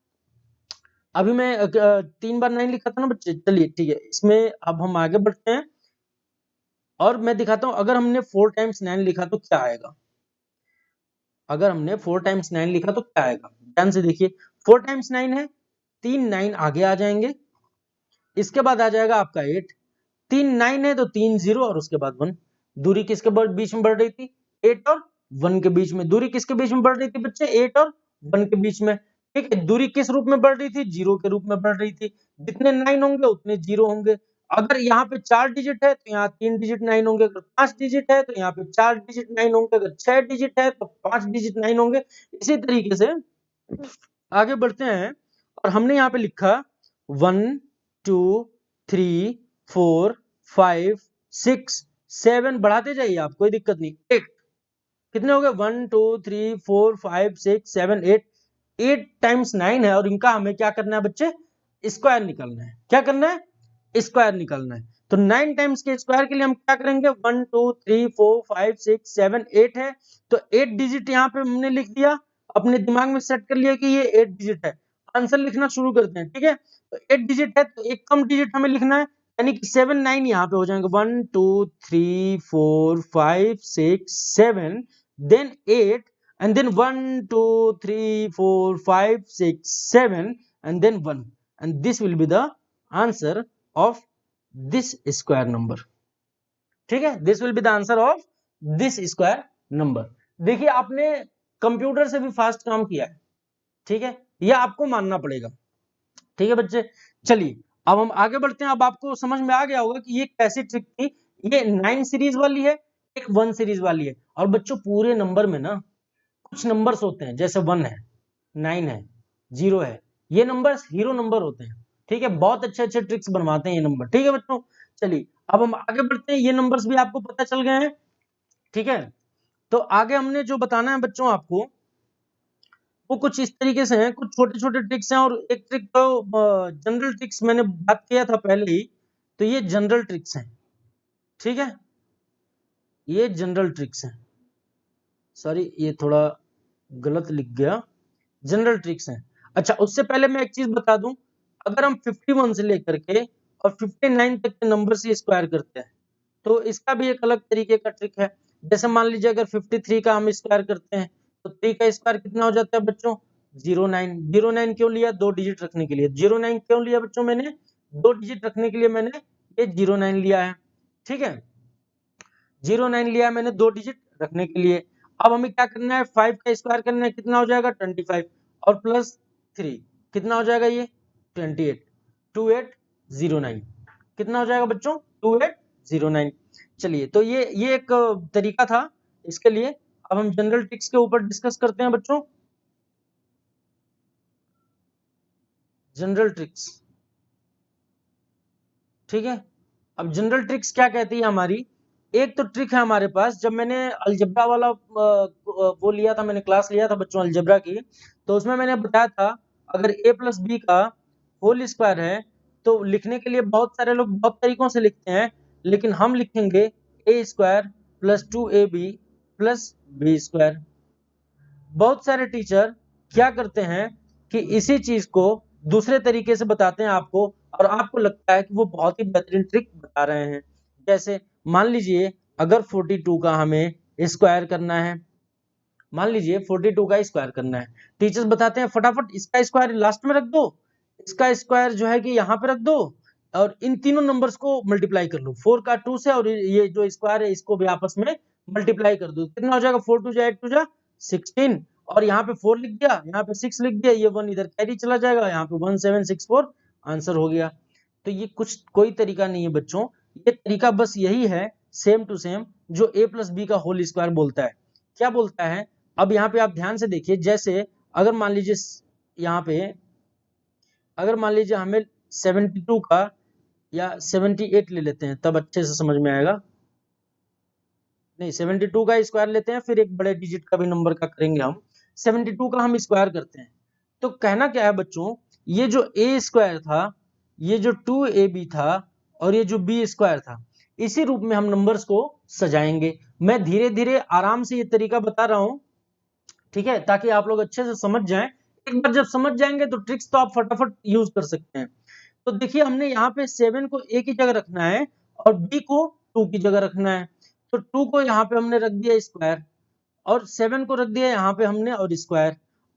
अभी मैं 3 बार 9 लिखा था ना बच्चे, चलिए ठीक है, इसमें अब हम आगे बढ़ते हैं और मैं दिखाता हूं अगर हमने 4 टाइम्स 9 लिखा तो क्या आएगा। अगर हमने 4 टाइम्स 9 लिखा तो क्या आएगा, ध्यान से देखिए। 4 टाइम्स 9 है, 3 9 आगे आ जाएंगे, इसके बाद आ जाएगा आपका 8, 3 9 है तो 3 0 और उसके बाद 1। दूरी किसके बीच में बढ़ रही थी? 8 और 1 के बीच में। दूरी किसके बीच में बढ़ रही थी बच्चे? 8 और 1 के बीच में, ठीक है। दूरी किस रूप में बढ़ रही थी? जीरो के रूप में बढ़ रही थी। जितने 9 होंगे उतने जीरो होंगे। अगर यहाँ पे 4 डिजिट है तो यहाँ 3 डिजिट 9 होंगे, अगर 5 डिजिट है तो यहाँ पे 4 डिजिट 9 होंगे, अगर 6 डिजिट है तो 5 डिजिट 9 होंगे। इसी तरीके से आगे बढ़ते हैं और हमने यहाँ पे लिखा 1 2 3 4 5 6 7, बढ़ाते जाइए आप, कोई दिक्कत नहीं। 8 कितने हो गए? 1 2 3 4 5 6 7 8, 8 टाइम्स 9 है और इनका हमें क्या करना है बच्चे? स्क्वायर निकालना है। क्या करना है? स्क्वायर निकालना है। तो 9 टाइम्स के स्क्वायर के लिए हम क्या करेंगे? 1 2 3 4 5 6 7 8 है, तो 8 डिजिट यहाँ पे हमने लिख दिया, अपने दिमाग में सेट कर लिया कि ये 8 डिजिट है। आंसर लिखना शुरू करते हैं, ठीक है। तो 8 डिजिट है तो एक कम डिजिट हमें लिखना है, यानी कि 7 9 यहाँ पे हो जाएंगे, 1 2 3 4 5 6 7, then 8, and then 1 2 3 4 5 6 7, and then 1, and this will be the answer of this square number, ठीक है। This will be the answer of this square number. देखिए आपने कंप्यूटर से भी फास्ट काम किया है, ठीक है, यह आपको मानना पड़ेगा, ठीक है बच्चे। चलिए अब हम आगे बढ़ते हैं। अब आपको समझ में आ गया होगा कि ये कैसी ट्रिक थी। ये 9 सीरीज वाली है, एक 1 सीरीज वाली है। और बच्चों पूरे नंबर में ना कुछ नंबर्स होते हैं, जैसे 1 है, 9 है, 0 है, ये नंबर्स हीरो नंबर होते हैं, ठीक है। बहुत अच्छे अच्छे ट्रिक्स बनवाते हैं ये नंबर, ठीक है बच्चों। चलिए अब हम आगे बढ़ते हैं, ये नंबर्स भी आपको पता चल गए हैं, ठीक है। तो आगे हमने जो बताना है बच्चों आपको, वो कुछ इस तरीके से हैं, कुछ छोटे छोटे ट्रिक्स हैं। और एक ट्रिक तो जनरल ट्रिक्स मैंने बात किया था पहले ही, तो ये जनरल ट्रिक्स हैं, ठीक है। ये जनरल ट्रिक्स हैं, सॉरी ये थोड़ा गलत लिख गया, जनरल ट्रिक्स हैं। अच्छा उससे पहले मैं एक चीज बता दूं, अगर हम 51 से लेकर के और 59 तक के नंबर से स्क्वायर करते हैं तो इसका भी एक अलग तरीके का ट्रिक है। जैसे मान लीजिए अगर 53 का हम स्क्वायर करते हैं तो 3 का स्क्वायर कितना हो जाता है बच्चों, 09। 09 क्यों लिया, 2 डिजिट रखने के लिए। 09 क्यों लिया बच्चों मैंने, 2 डिजिट रखने के लिए मैंने ये 09 लिया है, ठीक है। 09 लिया मैंने 2 डिजिट रखने के लिए। अब हमें क्या करना है, 5 का स्क्वायर करना है, कितना हो जाएगा 25 और प्लस 3 कितना हो जाएगा ये 28, 2809 कितना हो जाएगा बच्चों 2809। चलिए तो ये एक तरीका था इसके लिए। अब हम जनरल ट्रिक्स के ऊपर डिस्कस करते हैं बच्चों, जनरल ट्रिक्स, ठीक है। अब जनरल ट्रिक्स क्या कहती है हमारी, एक तो ट्रिक है हमारे पास, जब मैंने अलजेब्रा वाला वो लिया था, मैंने क्लास लिया था बच्चों अलजेब्रा की, तो उसमें मैंने बताया था अगर a प्लस बी का होल स्क्वायर है तो लिखने के लिए बहुत सारे लोग बहुत तरीकों से लिखते हैं, लेकिन हम लिखेंगे a square plus 2ab plus B square. बहुत सारे टीचर क्या करते हैं कि इसी चीज को दूसरे तरीके से बताते हैं आपको, और आपको लगता है कि वो बहुत ही बेहतरीन ट्रिक बता रहे हैं। जैसे मान लीजिए अगर 42 का हमें स्क्वायर करना है, मान लीजिए 42 का स्क्वायर करना है, टीचर्स बताते हैं फटाफट इसका स्क्वायर लास्ट में रख दो, इसका स्क्वायर जो है कि यहाँ पे रख दो, और इन तीनों नंबर्स को मल्टीप्लाई कर लो, 4 का 2 से और ये जो स्क्वायर है इसको भी आपस में मल्टीप्लाई कर दो, कितना हो जाएगा 4 2 जा 8 2 जा 16, और यहाँ पे 4 लिख दिया, यहाँ पे 6 लिख दिया, ये 1 इधर कैरी चला जाएगा, यहाँ पे 1764 आंसर हो गया। तो ये कुछ कोई तरीका नहीं है बच्चों, ये तरीका बस यही है सेम टू सेम जो a प्लस बी का होल स्क्वायर बोलता है। क्या बोलता है, अब यहाँ पे आप ध्यान से देखिए, जैसे अगर मान लीजिए यहाँ पे अगर मान लीजिए हमें 72 का या 78 ले लेते हैं तब अच्छे से समझ में आएगा, नहीं 72 का स्क्वायर लेते हैं फिर एक बड़े डिजिट का भी नंबर का करेंगे हम, 72 का हम स्क्वायर करते हैं तो कहना क्या है बच्चों, ये जो a स्क्वायर था, ये जो 2ab था और ये जो b स्क्वायर था, इसी रूप में हम नंबर्स को सजाएंगे। मैं धीरे धीरे आराम से ये तरीका बता रहा हूं, ठीक है, ताकि आप लोग अच्छे से समझ जाएं। एक बार जब समझ जाएंगे तो ट्रिक्स तो आप फटाफट यूज कर सकते हैं। तो देखिए हमने यहाँ पे 7 को a की जगह रखना है और b को 2 की जगह रखना है, तो 2 को यहाँ पे हमने रख दिया स्क्वायर और 7 को रख दिया यहाँ पे हमने और स्क्वायर,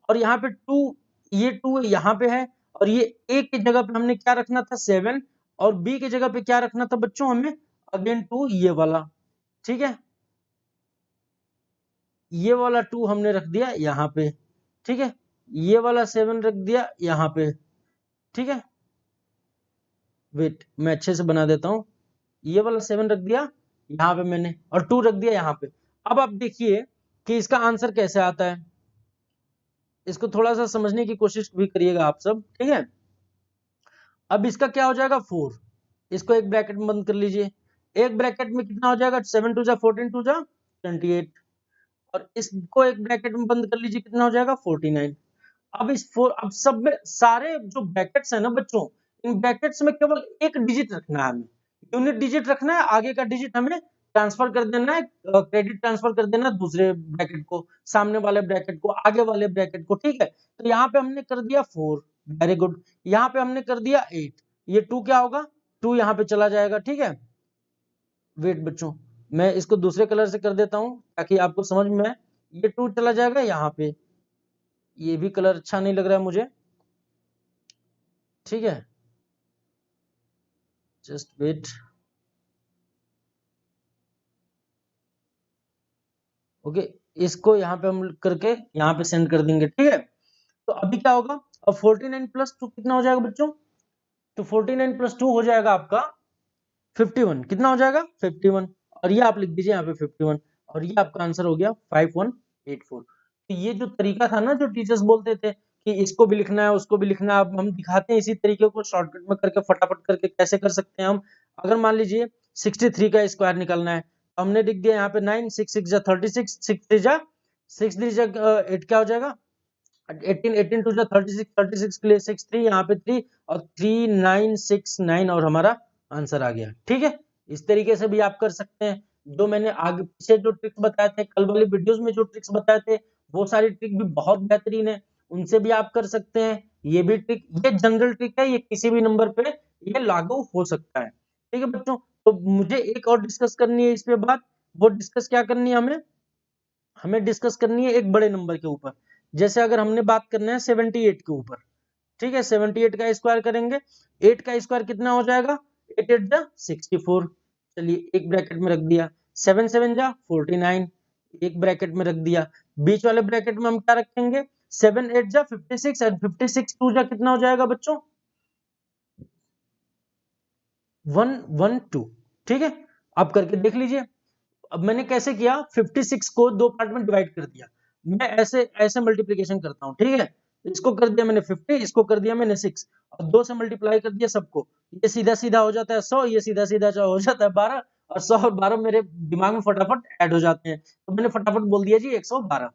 और यहाँ पे 2, ये 2 यहाँ पे है, और ये a की जगह पे हमने क्या रखना था 7, और b की जगह पे क्या रखना था बच्चों हमें अगेन 2 ये वाला, ठीक है, ये वाला 2 हमने रख दिया यहाँ पे, ठीक है, ये वाला 7 रख दिया यहाँ पे, ठीक है, वेट मैं अच्छे से बना देता हूँ, ये वाला 7 रख दिया यहाँ पे मैंने और 2 रख दिया यहाँ पे। अब आप देखिए कि इसका आंसर कैसे आता है, इसको थोड़ा सा समझने की कोशिश भी करिएगा आप सब, ठीक है। अब इसका क्या हो जाएगा 4, इसको एक ब्रैकेट में बंद कर लीजिए, एक ब्रैकेट में कितना हो जाएगा 7 2 जा 14 2 जा 28, और इसको एक ब्रैकेट में बंद कर लीजिए, कितना हो जाएगा 49। अब सब में सारे जो ब्रैकेट्स है ना बच्चों, इन ब्रैकेट्स में केवल एक डिजिट रखना है हमें, यूनिट डिजिट रखना है, आगे का डिजिट हमें ट्रांसफर कर देना है, क्रेडिट ट्रांसफर कर देना दूसरे ब्रैकेट को, सामने वाले ब्रैकेट को, आगे वाले ब्रैकेट को, ठीक है। तो यहाँ पे हमने कर दिया 4, वेरी गुड, यहाँ पे हमने कर दिया 8, ये 2 क्या होगा 2 यहाँ पे चला जाएगा, ठीक है। वेट बच्चों मैं इसको दूसरे कलर से कर देता हूँ ताकि आपको समझ में आए, ये 2 चला जाएगा यहाँ पे, ये भी कलर अच्छा नहीं लग रहा है मुझे, ठीक है, जस्ट वेट, ओके, इसको यहाँ पे हम करके यहाँ पे सेंड कर देंगे, ठीक है। तो अभी क्या होगा, अब 49 प्लस 2 कितना हो जाएगा बच्चों, तो 49 प्लस 2 हो जाएगा आपका 51, कितना हो जाएगा 51, और ये आप लिख दीजिए यहाँ पे 51, और ये आपका आंसर हो गया 5184। तो ये जो तरीका था ना जो टीचर्स बोलते थे कि इसको भी लिखना है उसको भी लिखना है, अब हम दिखाते हैं इसी तरीके को शॉर्टकट में करके फटाफट करके कैसे कर सकते हैं हम। अगर मान लीजिए 63 का स्क्वायर निकालना है, तो हमने लिख दिया यहाँ पे 9 6 6 जा 36 6 3 जा 6 3 जा 8 क्या हो जाएगा 18 18 2 जा 36 36 के लिए 6 3 यहाँ पे 3 और 3 9 6 9 और हमारा आंसर आ गया, ठीक है। इस तरीके से भी आप कर सकते हैं। जो मैंने आगे पीछे जो ट्रिक्स बताए थे, कल वाली वीडियोस में जो ट्रिक्स बताए थे, वो सारी ट्रिक भी बहुत बेहतरीन है, उनसे भी आप कर सकते हैं। ये भी ट्रिक, ये जनरल ट्रिक है, ये किसी भी नंबर पे ये लागू हो सकता है। ठीक है बच्चों, तो मुझे एक और डिस्कस करनी है इस पे बात। वो डिस्कस क्या करनी है हमें? हमें डिस्कस करनी है एक बड़े नंबर के ऊपर। जैसे अगर हमने बात करना है 78 के ऊपर, ठीक है, 78 का स्क्वायर करेंगे, 8 का स्क्वायर कितना हो जाएगा? 8 8 जा 64। चलिए एक ब्रैकेट में रख दिया, 7 7 जा 49, एक ब्रैकेट में रख दिया। बीच वाले ब्रैकेट में हम क्या रखेंगे? 7 8 जा 56 और 56 2 जा कितना हो जाएगा बच्चों? 112। ठीक है, आप करके देख लीजिए। अब मैंने कैसे किया? 56 को दो पार्ट में डिवाइड कर दिया। मैं ऐसे ऐसे मल्टीप्लीकेशन करता हूँ, ठीक है। इसको कर दिया मैंने 50, इसको कर दिया मैंने 6 और 2 से मल्टीप्लाई कर दिया सबको। ये सीधा सीधा हो जाता है 100, ये सीधा सीधा हो जाता है 12 और 100 और 12 मेरे दिमाग में फटाफट ऐड हो जाते हैं, तो मैंने फटाफट बोल दिया जी 112।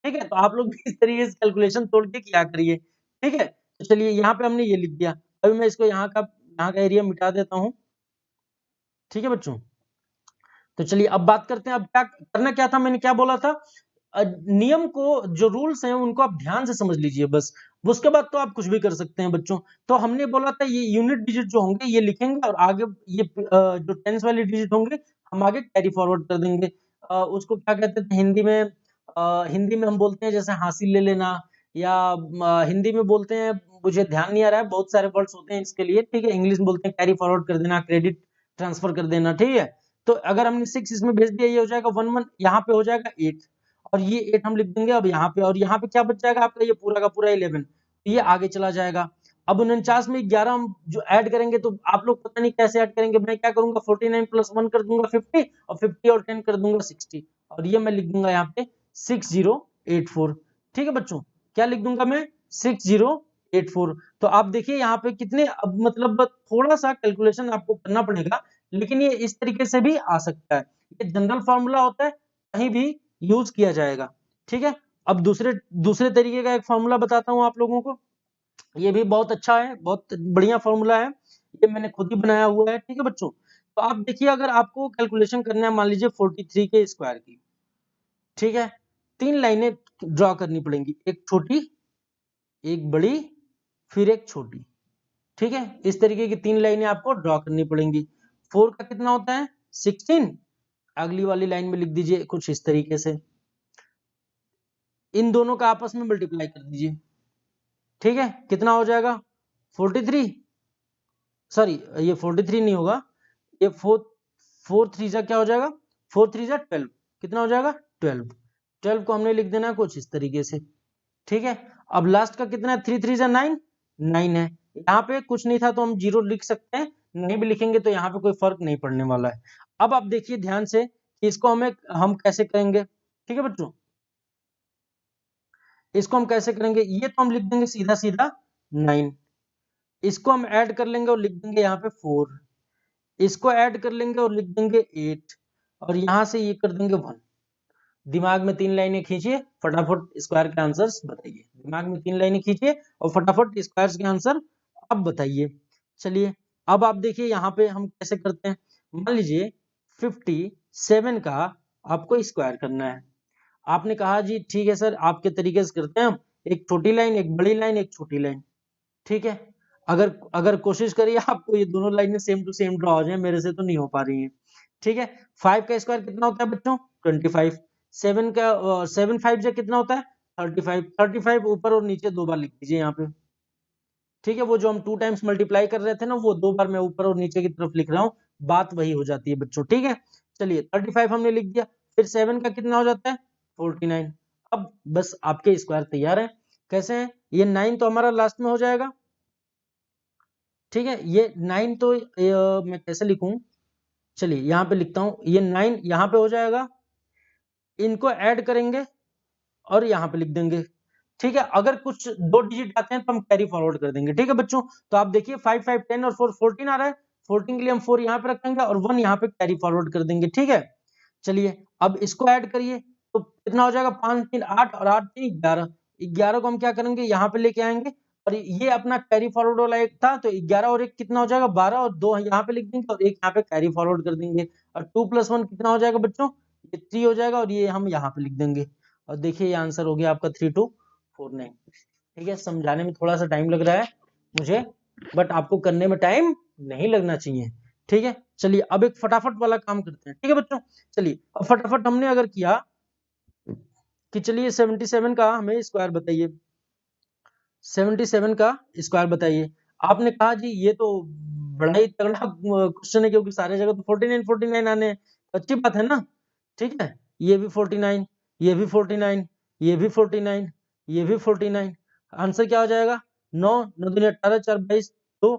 ठीक है, तो आप लोग भी इस तरीके से कैलकुलेशन तोड़ के किया करिए। ठीक है, तो चलिए यहाँ पे हमने ये लिख दिया। अभी मैं इसको यहाँ का एरिया मिटा देता हूँ। ठीक है बच्चों, तो चलिए अब बात करते हैं। अब क्या करना क्या था, मैंने क्या बोला था? नियम को, जो रूल्स हैं उनको आप ध्यान से समझ लीजिए बस, उसके बाद तो आप कुछ भी कर सकते हैं बच्चों। तो हमने बोला था ये यूनिट डिजिट जो होंगे ये लिखेंगे, और आगे ये जो टेंस वाले डिजिट होंगे हम आगे कैरी फॉरवर्ड कर देंगे। उसको क्या कहते थे हिंदी में? हिंदी में हम बोलते हैं जैसे हासिल ले लेना, या हिंदी में बोलते हैं, मुझे ध्यान नहीं आ रहा है, बहुत सारे वर्ड्स होते हैं इसके लिए। ठीक है, इंग्लिश में बोलते हैं कैरी फॉरवर्ड कर देना, क्रेडिट ट्रांसफर कर देना। ठीक है, तो अगर हमने 6 इसमें भेज दिया, ये हो जाएगा 1 1, यहाँ पे हो जाएगा 8 और ये 8 हम लिख देंगे अब यहाँ पे, और यहाँ पे क्या बच जाएगा आपका? ये पूरा का पूरा 11, ये आगे चला जाएगा। अब 49 में 11 हम जो ऐड करेंगे, तो आप लोग पता नहीं कैसे ऐड करेंगे। मैं क्या करूंगा, 49 प्लस 1 कर दूंगा 50, और 50 और 10 कर दूंगा 60, और ये मैं लिख दूंगा यहाँ पे 6084। ठीक है बच्चों, क्या लिख दूंगा मैं? 6084। तो आप देखिए यहाँ पे कितने, अब मतलब थोड़ा सा कैलकुलेशन आपको करना पड़ेगा, लेकिन ये इस तरीके से भी आ सकता है। ये जनरल फॉर्मूला होता है, कहीं भी यूज किया जाएगा। ठीक है, अब दूसरे दूसरे तरीके का एक फॉर्मूला बताता हूं आप लोगों को। ये भी बहुत अच्छा है, बहुत बढ़िया फॉर्मूला है, ये मैंने खुद ही बनाया हुआ है। ठीक है बच्चों, तो आप देखिए, अगर आपको कैलकुलेशन करना है मान लीजिए 43 के स्क्वायर की, ठीक है, 3 लाइनें ड्रॉ करनी पड़ेंगी, एक छोटी, एक बड़ी, फिर एक छोटी। ठीक है, इस तरीके की 3 लाइनें आपको ड्रॉ करनी पड़ेंगी। 4 का कितना होता है? 16। अगली वाली लाइन में लिख दीजिए कुछ इस तरीके से, इन दोनों का आपस में मल्टीप्लाई कर दीजिए। ठीक है, कितना हो जाएगा? 43, सॉरी ये 43 नहीं होगा, ये 4 3 जा क्या हो जाएगा? 4 3 जा 12, कितना हो जाएगा? 12। 12 को हमने लिख देना कुछ इस तरीके से। ठीक है, अब लास्ट का कितना है? 3 3 जा 9, 9 है। यहाँ पे कुछ नहीं था तो हम 0 लिख सकते हैं, नहीं भी लिखेंगे तो यहाँ पे कोई फर्क नहीं पड़ने वाला है। अब आप देखिए ध्यान से कि इसको हम कैसे करेंगे। ठीक है बच्चों, इसको हम कैसे करेंगे? ये तो हम लिख देंगे सीधा सीधा 9, इसको हम ऐड कर लेंगे और लिख देंगे यहाँ पे 4, इसको ऐड कर लेंगे और लिख देंगे 8, और यहाँ से ये कर देंगे 1। दिमाग में 3 लाइनें खींचिए, फटाफट स्क्वायर के आंसर्स बताइए। दिमाग में 3 लाइनें खींचिए और फटाफट स्क्वायर्स के आंसर अब बताइए। चलिए अब आप देखिए यहाँ पे हम कैसे करते हैं। मान लीजिए 57 का आपको स्क्वायर करना है। आपने कहा जी ठीक है सर, आपके तरीके से करते हैं हम, एक छोटी लाइन, एक बड़ी लाइन, एक छोटी लाइन। ठीक है, अगर अगर कोशिश करिए आपको ये दोनों लाइनें सेम टू सेम ड्रॉ हो जाए, मेरे से तो नहीं हो पा रही है। ठीक है, 5 का स्क्वायर कितना होता है बच्चों? 25। 7 का 7 5 से कितना होता है? 35। 35 ऊपर और नीचे दो बार लिख दीजिए यहाँ पे। ठीक है, वो जो हम 2 टाइम्स मल्टीप्लाई कर रहे थे ना, वो दो बार मैं ऊपर और नीचे की तरफ लिख रहा हूँ, बात वही हो जाती है बच्चों। ठीक है, चलिए 35 हमने लिख दिया, फिर 7 का कितना हो जाता है? 49। अब बस आपके स्क्वायर तैयार है। कैसे है? ये 9 तो हमारा लास्ट में हो जाएगा। ठीक है, ये 9 तो मैं कैसे लिखूं? चलिए यहाँ पे लिखता हूं, ये 9 यहाँ पे हो जाएगा, इनको ऐड करेंगे और यहाँ पे लिख देंगे। ठीक है, अगर कुछ दो डिजिट आते हैं तो हम कैरी फॉरवर्ड कर देंगे। ठीक है बच्चों, तो आप देखिए 5 5 10 और 4 14 आ रहा है, 14 के लिए हम 4 यहाँ पे रखेंगे और 1 यहाँ पे कैरी फॉरवर्ड कर देंगे। ठीक है, चलिए अब इसको ऐड करिए, तो कितना हो जाएगा? 5 3 8 और 8 3 11। 11 को हम क्या करेंगे? यहाँ पे लेके आएंगे और ये अपना कैरी फॉरवर्ड वाला एक था, तो 11 और 1 कितना हो जाएगा 12, और 2 यहाँ पे लिख देंगे और 1 यहाँ पे कैरी फॉरवर्ड कर देंगे, और 2 + 1 कितना हो जाएगा बच्चों, ये 3 हो जाएगा, और ये हम यहाँ पे लिख देंगे। और देखिए ये आंसर हो गया आपका 3249। ठीक है, समझाने में थोड़ा सा टाइम लग रहा है मुझे, बट आपको करने में टाइम नहीं लगना चाहिए। ठीक है, चलिए अब एक फटाफट वाला काम करते हैं। ठीक है बच्चों, चलिए अब फटाफट हमने अगर किया कि चलिए 77 का हमें स्क्वायर बताइए, 77 का स्क्वायर बताइए। आपने कहा जी ये तो बड़ा ही तगड़ा क्वेश्चन है, क्योंकि सारे जगह तो 49 49 आने हैं, अच्छी बात है ना। ठीक है, ये भी 49, ये भी 49, ये भी 49, ये भी 49, आंसर क्या हो जाएगा 9 9 दूनी 18, 4 22, 2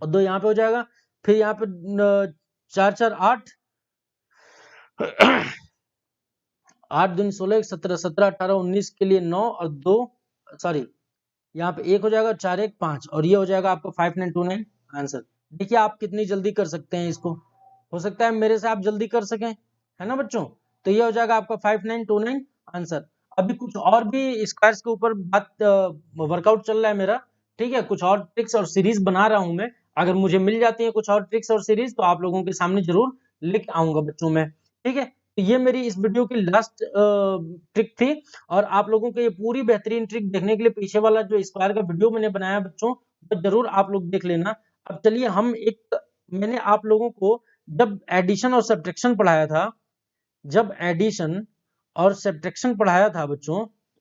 और 2 यहाँ पे हो जाएगा, फिर यहाँ पे 4 4 8, 8 दूनी 16, 17 17 18 19 के लिए 9 और 2, सॉरी यहाँ पे 1 हो जाएगा, 4 1 5, और ये हो जाएगा आपका 5929 आंसर। देखिए आप कितनी जल्दी कर सकते हैं इसको, हो सकता है मेरे से आप जल्दी कर सकें, है ना बच्चों। तो ये हो जाएगा आपका 5929 आंसर। अभी कुछ और भी स्क्वायर्स के ऊपर बात वर्कआउट चल रहा है मेरा। ठीक है, कुछ और ट्रिक्स और सीरीज बना रहा हूं मैं, अगर मुझे मिल जाती है कुछ और ट्रिक्स और सीरीज तो आप लोगों के सामने जरूर लेके आऊंगा बच्चों में। ठीक है, तो ये मेरी इस वीडियो की लास्ट ट्रिक थी, और आप लोगों को ये पूरी बेहतरीन ट्रिक देखने के लिए पीछे वाला जो स्क्वायर का वीडियो मैंने बनाया बच्चों, तो जरूर आप लोग देख लेना। अब चलिए हम एक, मैंने आप लोगों को जब एडिशन और सब्ट्रैक्शन पढ़ाया था, जब एडिशन और सब्ट्रैक्शन पढ़ाया था बच्चों,